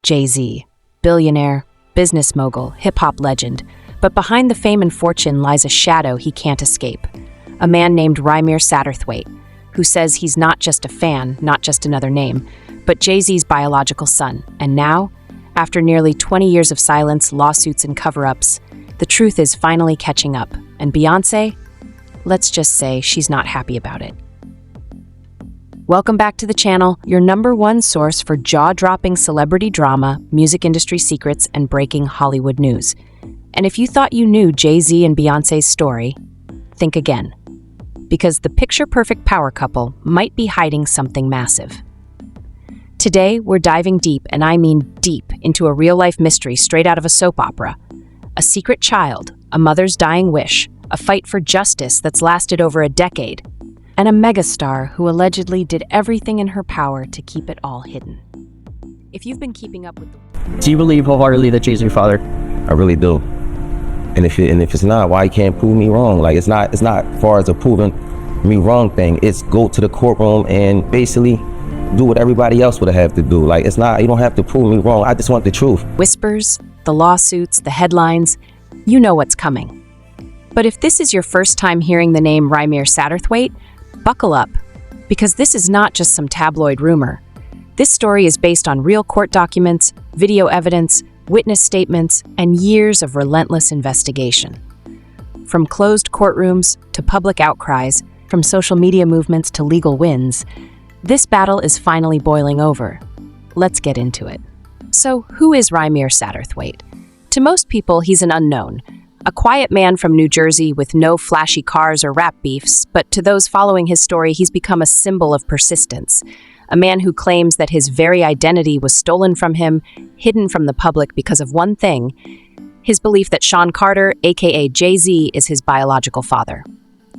Jay-Z, billionaire, business mogul, hip-hop legend. But behind the fame and fortune lies a shadow he can't escape. A man named Rymir Satterthwaite, who says he's not just a fan, not just another name, but Jay-Z's biological son. And now, after nearly 20 years of silence, lawsuits, and cover-ups, the truth is finally catching up. And Beyoncé? Let's just say she's not happy about it. Welcome back to the channel, your #1 source for jaw-dropping celebrity drama, music industry secrets, and breaking Hollywood news. And if you thought you knew Jay-Z and Beyoncé's story, think again. Because the picture-perfect power couple might be hiding something massive. Today, we're diving deep, and I mean deep, into a real-life mystery straight out of a soap opera. A secret child, a mother's dying wish, a fight for justice that's lasted over a decade, and a megastar who allegedly did everything in her power to keep it all hidden. If you've been keeping up with the... Do you believe wholeheartedly that Jay's your father? I really do. And if it's not, why you can't prove me wrong? Like, it's not far as a proving me wrong thing. It's go to the courtroom and basically do what everybody else would have to do. Like, it's not, you don't have to prove me wrong. I just want the truth. Whispers, the lawsuits, the headlines, you know what's coming. But if this is your first time hearing the name Rymir Satterthwaite, buckle up, because this is not just some tabloid rumor. This story is based on real court documents, video evidence, witness statements, and years of relentless investigation. From closed courtrooms to public outcries, from social media movements to legal wins, this battle is finally boiling over. Let's get into it. So, who is Rymir Satterthwaite? To most people, he's an unknown, a quiet man from New Jersey with no flashy cars or rap beefs, but to those following his story, he's become a symbol of persistence. A man who claims that his very identity was stolen from him, hidden from the public because of one thing, his belief that Sean Carter, aka Jay-Z, is his biological father.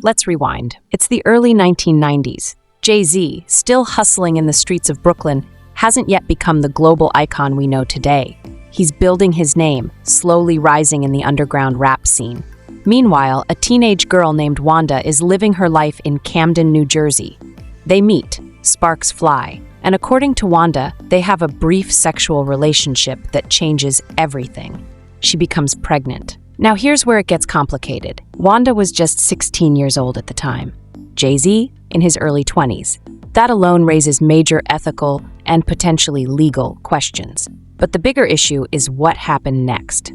Let's rewind. It's the early 1990s. Jay-Z, still hustling in the streets of Brooklyn, hasn't yet become the global icon we know today. He's building his name, slowly rising in the underground rap scene. Meanwhile, a teenage girl named Wanda is living her life in Camden, New Jersey. They meet, sparks fly, and according to Wanda, they have a brief sexual relationship that changes everything. She becomes pregnant. Now here's where it gets complicated. Wanda was just 16 years old at the time. Jay-Z, in his early 20s. That alone raises major ethical and potentially legal questions. But the bigger issue is what happened next.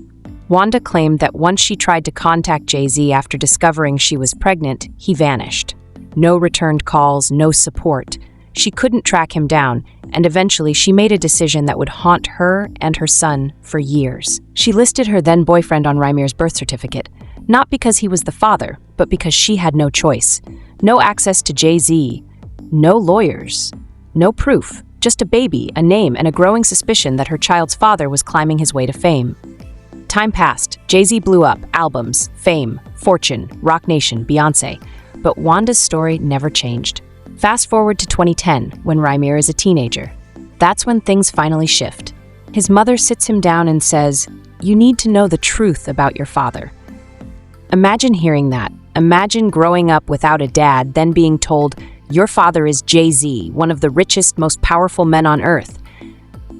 Wanda claimed that once she tried to contact Jay-Z after discovering she was pregnant, he vanished. No returned calls, no support. She couldn't track him down, and eventually she made a decision that would haunt her and her son for years. She listed her then-boyfriend on Rymir's birth certificate, not because he was the father, but because she had no choice. No access to Jay-Z, no lawyers, no proof, just a baby, a name, and a growing suspicion that her child's father was climbing his way to fame. Time passed. Jay-Z blew up, albums, fame, fortune, Roc Nation, Beyoncé. But Wanda's story never changed. Fast forward to 2010, when Rymir is a teenager. That's when things finally shift. His mother sits him down and says, "You need to know the truth about your father." Imagine hearing that. Imagine growing up without a dad, then being told, "Your father is Jay-Z, one of the richest, most powerful men on earth."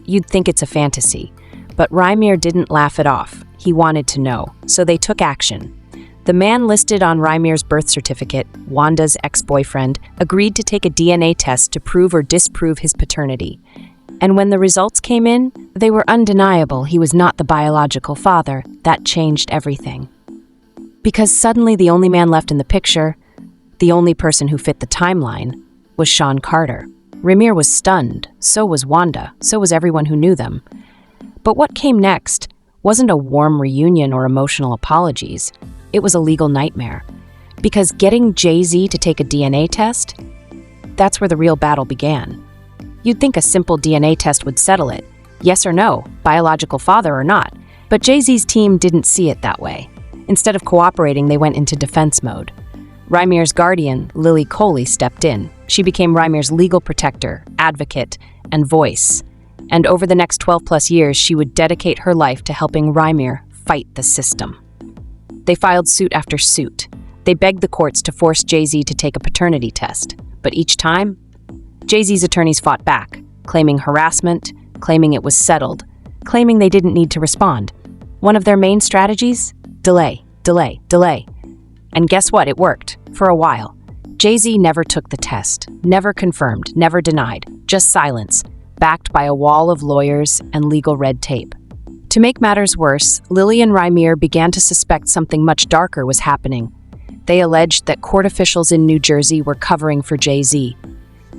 You'd think it's a fantasy. But Rymir didn't laugh it off. He wanted to know, so they took action. The man listed on Rymir's birth certificate, Wanda's ex-boyfriend, agreed to take a DNA test to prove or disprove his paternity. And when the results came in, they were undeniable. He was not the biological father. That changed everything. Because suddenly the only man left in the picture, the only person who fit the timeline, was Sean Carter. Rymir was stunned. So was Wanda. So was everyone who knew them. But what came next wasn't a warm reunion or emotional apologies. It was a legal nightmare. Because getting Jay-Z to take a DNA test, that's where the real battle began. You'd think a simple DNA test would settle it. Yes or no, biological father or not. But Jay-Z's team didn't see it that way. Instead of cooperating, they went into defense mode. Rymir's guardian, Lily Coley, stepped in. She became Rymir's legal protector, advocate, and voice. And over the next 12-plus years, she would dedicate her life to helping Rymir fight the system. They filed suit after suit. They begged the courts to force Jay-Z to take a paternity test. But each time, Jay-Z's attorneys fought back, claiming harassment, claiming it was settled. claiming they didn't need to respond. One of their main strategies? Delay, delay, delay. And guess what? It worked. For a while. Jay-Z never took the test, never confirmed, never denied, just silence, backed by a wall of lawyers and legal red tape. To make matters worse, Lily and Rymir began to suspect something much darker was happening. They alleged that court officials in New Jersey were covering for Jay-Z.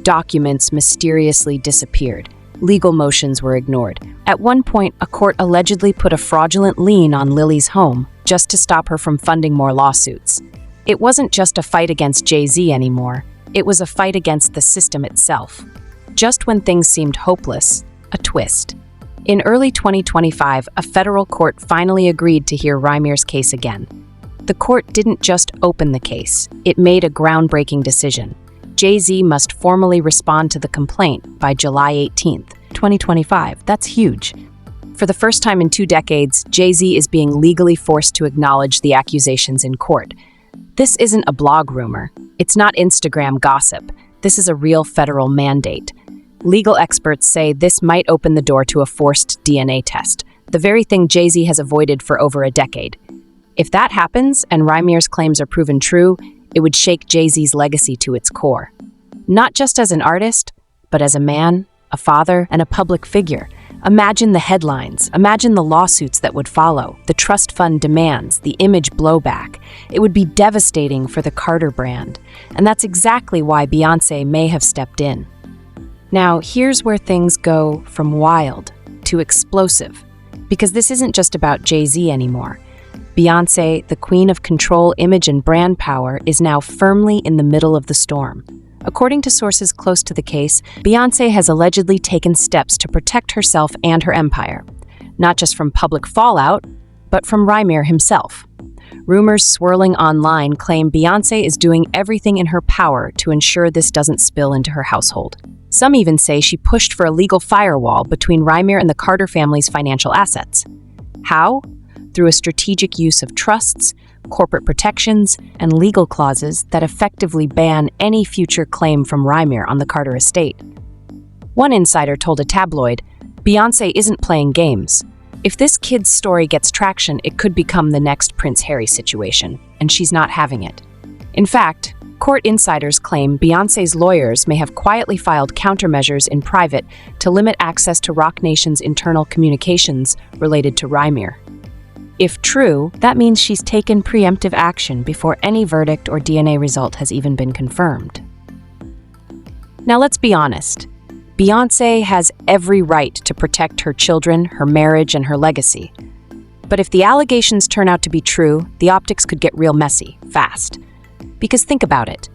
Documents mysteriously disappeared. Legal motions were ignored. At one point, a court allegedly put a fraudulent lien on Lily's home just to stop her from funding more lawsuits. It wasn't just a fight against Jay-Z anymore. It was a fight against the system itself. Just when things seemed hopeless, a twist. In early 2025, a federal court finally agreed to hear Rymir's case again. The court didn't just open the case, it made a groundbreaking decision. Jay-Z must formally respond to the complaint by July 18th, 2025. That's huge. For the first time in 2 decades, Jay-Z is being legally forced to acknowledge the accusations in court. This isn't a blog rumor. It's not Instagram gossip. This is a real federal mandate. Legal experts say this might open the door to a forced DNA test, the very thing Jay-Z has avoided for over a decade. If that happens and Rymir's claims are proven true, it would shake Jay-Z's legacy to its core. Not just as an artist, but as a man, a father, and a public figure. Imagine the headlines, imagine the lawsuits that would follow, the trust fund demands, the image blowback. It would be devastating for the Carter brand, and that's exactly why Beyoncé may have stepped in. Now, here's where things go from wild to explosive, because this isn't just about Jay-Z anymore. Beyoncé, the queen of control, image, and brand power, is now firmly in the middle of the storm. According to sources close to the case, Beyoncé has allegedly taken steps to protect herself and her empire, not just from public fallout, but from Rymir himself. Rumors swirling online claim Beyoncé is doing everything in her power to ensure this doesn't spill into her household. Some even say she pushed for a legal firewall between Rymir and the Carter family's financial assets. How? Through a strategic use of trusts, corporate protections, and legal clauses that effectively ban any future claim from Rymir on the Carter estate. One insider told a tabloid, Beyoncé isn't playing games. If this kid's story gets traction, it could become the next Prince Harry situation, and she's not having it. In fact, court insiders claim Beyoncé's lawyers may have quietly filed countermeasures in private to limit access to Roc Nation's internal communications related to Rymir. If true, that means she's taken preemptive action before any verdict or DNA result has even been confirmed. Now let's be honest. Beyoncé has every right to protect her children, her marriage, and her legacy. But if the allegations turn out to be true, the optics could get real messy, fast. Because think about it.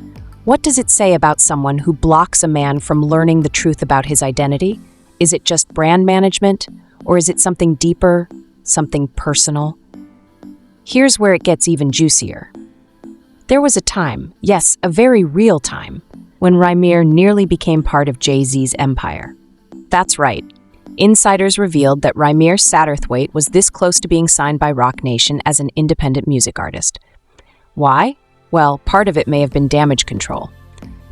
What does it say about someone who blocks a man from learning the truth about his identity? Is it just brand management? Or is it something deeper, something personal? Here's where it gets even juicier. There was a time, yes, a very real time, when Rymir nearly became part of Jay-Z's empire. That's right. Insiders revealed that Rymir Satterthwaite was this close to being signed by Roc Nation as an independent music artist. Why? Well, part of it may have been damage control.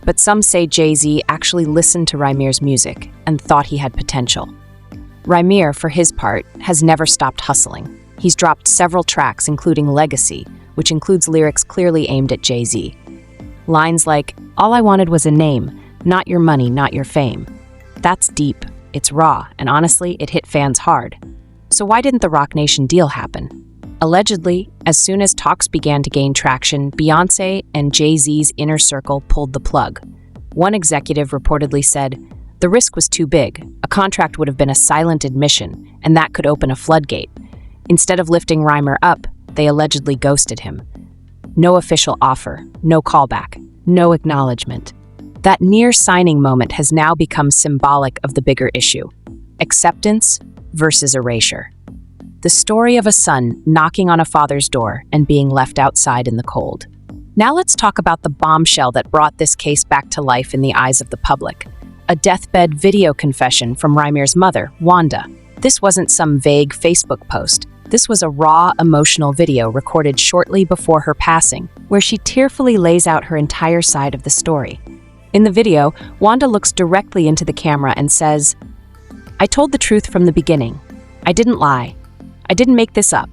But some say Jay-Z actually listened to Rymir's music and thought he had potential. Rymir, for his part, has never stopped hustling. He's dropped several tracks, including Legacy, which includes lyrics clearly aimed at Jay-Z. Lines like, "All I wanted was a name, not your money, not your fame." That's deep, it's raw, and honestly, it hit fans hard. So why didn't the Roc Nation deal happen? Allegedly, as soon as talks began to gain traction, Beyoncé and Jay-Z's inner circle pulled the plug. One executive reportedly said, "The risk was too big. A contract would have been a silent admission, and that could open a floodgate." Instead of lifting Rymir up, they allegedly ghosted him. No official offer, no callback, no acknowledgement. That near-signing moment has now become symbolic of the bigger issue: acceptance versus erasure. The story of a son knocking on a father's door and being left outside in the cold. Now let's talk about the bombshell that brought this case back to life in the eyes of the public. A deathbed video confession from Rymir's mother, Wanda. This wasn't some vague Facebook post. This was a raw, emotional video recorded shortly before her passing, where she tearfully lays out her entire side of the story. In the video, Wanda looks directly into the camera and says, "I told the truth from the beginning. I didn't lie. I didn't make this up.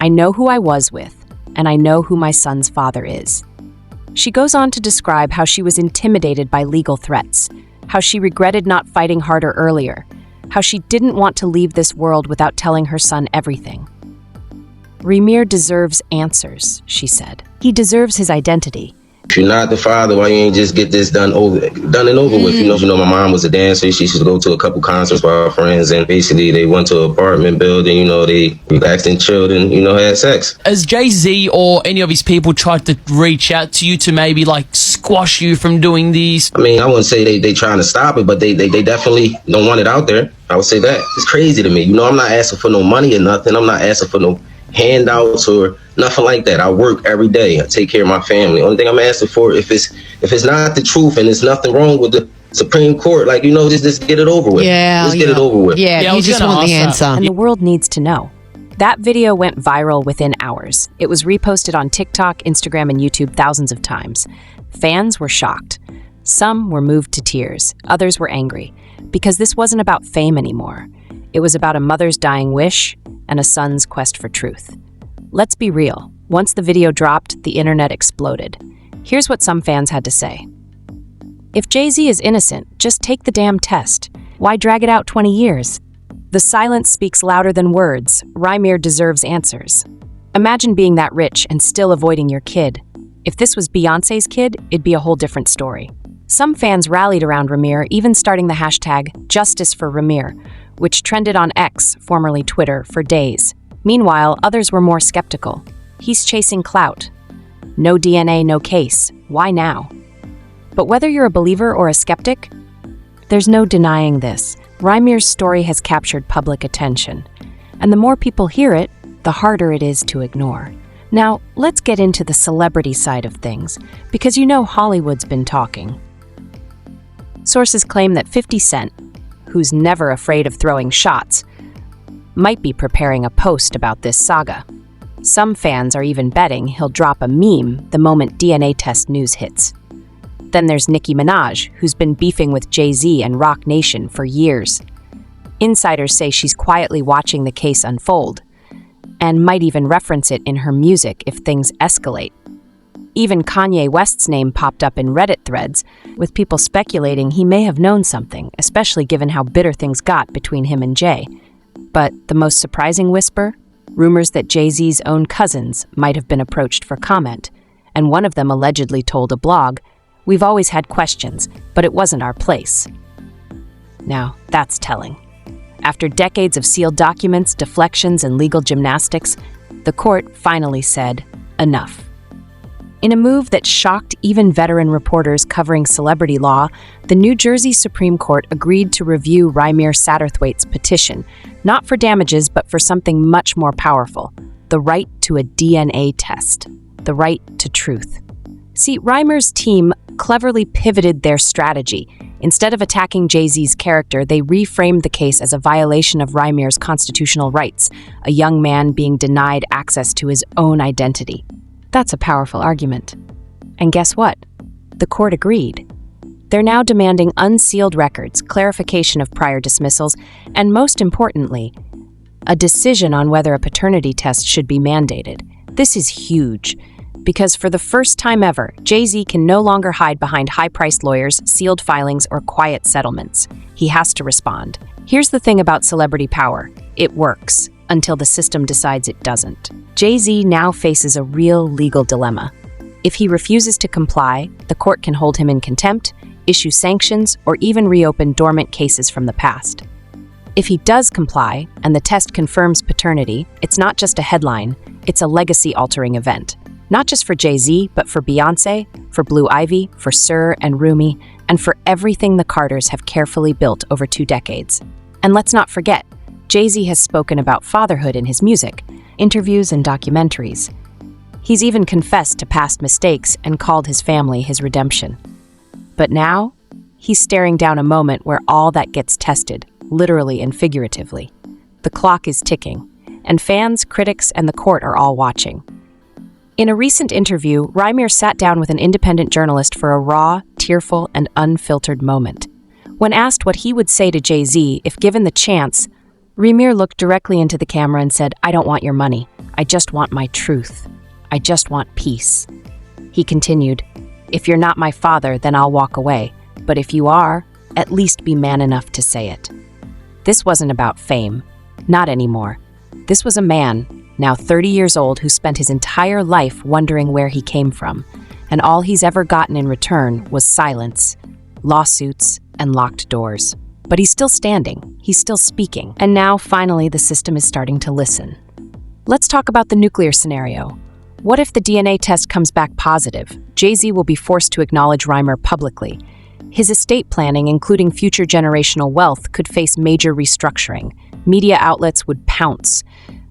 I know who I was with, and I know who my son's father is. She goes on to describe how she was intimidated by legal threats, how she regretted not fighting harder earlier, how she didn't want to leave this world without telling her son everything. Rymir deserves answers, she said. He deserves his identity. If you're not the father, why you ain't just get this done and over with? You know, my mom was a dancer. She used to go to a couple concerts with our friends, and basically they went to an apartment building. You know, they relaxed and chilled and, you know, had sex. Has Jay-Z or any of his people tried to reach out to you to maybe like squash you from doing these? I mean, I wouldn't say they trying to stop it, but they definitely don't want it out there. I would say that. It's crazy to me. You know, I'm not asking for no money or nothing. I'm not asking for no handouts or nothing like that. I work every day. I take care of my family. Only thing I'm asking for, if it's not the truth and there's nothing wrong with the Supreme Court, like, you know, just get it over with. Let's get it over with. Yeah, you just want the answer. And the world needs to know. That video went viral within hours. It was reposted on TikTok, Instagram, and YouTube thousands of times. Fans were shocked. Some were moved to tears. Others were angry, because this wasn't about fame anymore. It was about a mother's dying wish and a son's quest for truth. Let's be real. Once the video dropped, the internet exploded. Here's what some fans had to say. If Jay-Z is innocent, just take the damn test. Why drag it out 20 years? The silence speaks louder than words. Rymir deserves answers. Imagine being that rich and still avoiding your kid. If this was Beyonce's kid, it'd be a whole different story. Some fans rallied around Rymir, even starting the hashtag Justice for Rymir, which trended on X, formerly Twitter, for days. Meanwhile, others were more skeptical. He's chasing clout. No DNA, no case. Why now? But whether you're a believer or a skeptic, there's no denying this. Rymir's story has captured public attention. And the more people hear it, the harder it is to ignore. Now, let's get into the celebrity side of things, because you know Hollywood's been talking. Sources claim that 50 Cent, who's never afraid of throwing shots, might be preparing a post about this saga. Some fans are even betting he'll drop a meme the moment DNA test news hits. Then there's Nicki Minaj, who's been beefing with Jay-Z and Roc Nation for years. Insiders say she's quietly watching the case unfold, and might even reference it in her music if things escalate. Even Kanye West's name popped up in Reddit threads, with people speculating he may have known something, especially given how bitter things got between him and Jay. But the most surprising whisper? Rumors that Jay-Z's own cousins might have been approached for comment, and one of them allegedly told a blog, "We've always had questions, but it wasn't our place." Now, that's telling. After decades of sealed documents, deflections, and legal gymnastics, the court finally said, enough. In a move that shocked even veteran reporters covering celebrity law, the New Jersey Supreme Court agreed to review Rymir Satterthwaite's petition, not for damages but for something much more powerful, the right to a DNA test, the right to truth. See, Rymir's team cleverly pivoted their strategy. Instead of attacking Jay-Z's character, they reframed the case as a violation of Rymir's constitutional rights, a young man being denied access to his own identity. That's a powerful argument. And guess what? The court agreed. They're now demanding unsealed records, clarification of prior dismissals, and most importantly, a decision on whether a paternity test should be mandated. This is huge, because for the first time ever, Jay-Z can no longer hide behind high-priced lawyers, sealed filings, or quiet settlements. He has to respond. Here's the thing about celebrity power. It works, until the system decides it doesn't. Jay-Z now faces a real legal dilemma. If he refuses to comply, the court can hold him in contempt, issue sanctions, or even reopen dormant cases from the past. If he does comply, and the test confirms paternity, it's not just a headline, it's a legacy-altering event. Not just for Jay-Z, but for Beyoncé, for Blue Ivy, for Sir and Rumi, and for everything the Carters have carefully built over 2 decades. And let's not forget, Jay-Z has spoken about fatherhood in his music, interviews and documentaries. He's even confessed to past mistakes and called his family his redemption. But now, he's staring down a moment where all that gets tested, literally and figuratively. The clock is ticking, and fans, critics, and the court are all watching. In a recent interview, Rymir sat down with an independent journalist for a raw, tearful, and unfiltered moment. When asked what he would say to Jay-Z if given the chance, Rymir looked directly into the camera and said, "I don't want your money. I just want my truth. I just want peace." He continued, "If you're not my father, then I'll walk away. But if you are, at least be man enough to say it." This wasn't about fame. Not anymore. This was a man, now 30 years old, who spent his entire life wondering where he came from, and all he's ever gotten in return was silence, lawsuits, and locked doors. But he's still standing, he's still speaking, and now finally the system is starting to listen. Let's talk about the nuclear scenario. What if the DNA test comes back positive? Jay-Z will be forced to acknowledge Rymir publicly. His estate planning, including future generational wealth, could face major restructuring. Media outlets would pounce.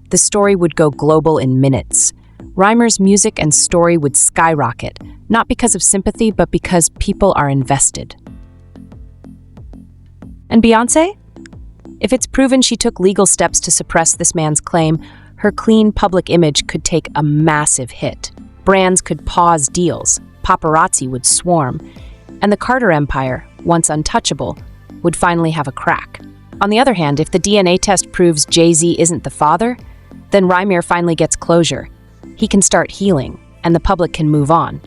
The story would go global in minutes. Rymir's music and story would skyrocket, not because of sympathy, but because people are invested. And Beyoncé? If it's proven she took legal steps to suppress this man's claim, her clean public image could take a massive hit. Brands could pause deals, paparazzi would swarm, and the Carter empire, once untouchable, would finally have a crack. On the other hand, if the DNA test proves Jay-Z isn't the father, then Rymir finally gets closure. He can start healing, and the public can move on.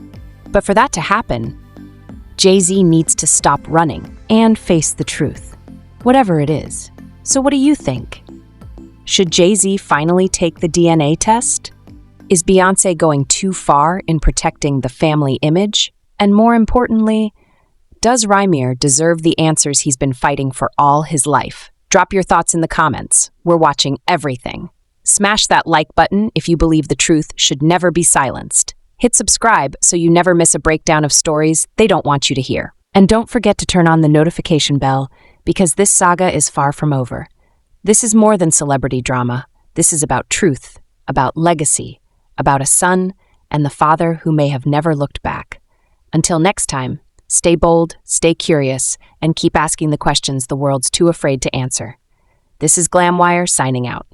But for that to happen, Jay-Z needs to stop running and face the truth, whatever it is. So what do you think? Should Jay-Z finally take the DNA test? Is Beyoncé going too far in protecting the family image? And more importantly, does Rymir deserve the answers he's been fighting for all his life? Drop your thoughts in the comments. We're watching everything. Smash that like button if you believe the truth should never be silenced. Hit subscribe so you never miss a breakdown of stories they don't want you to hear. And don't forget to turn on the notification bell, because this saga is far from over. This is more than celebrity drama. This is about truth, about legacy, about a son and the father who may have never looked back. Until next time, stay bold, stay curious, and keep asking the questions the world's too afraid to answer. This is Glamwire signing out.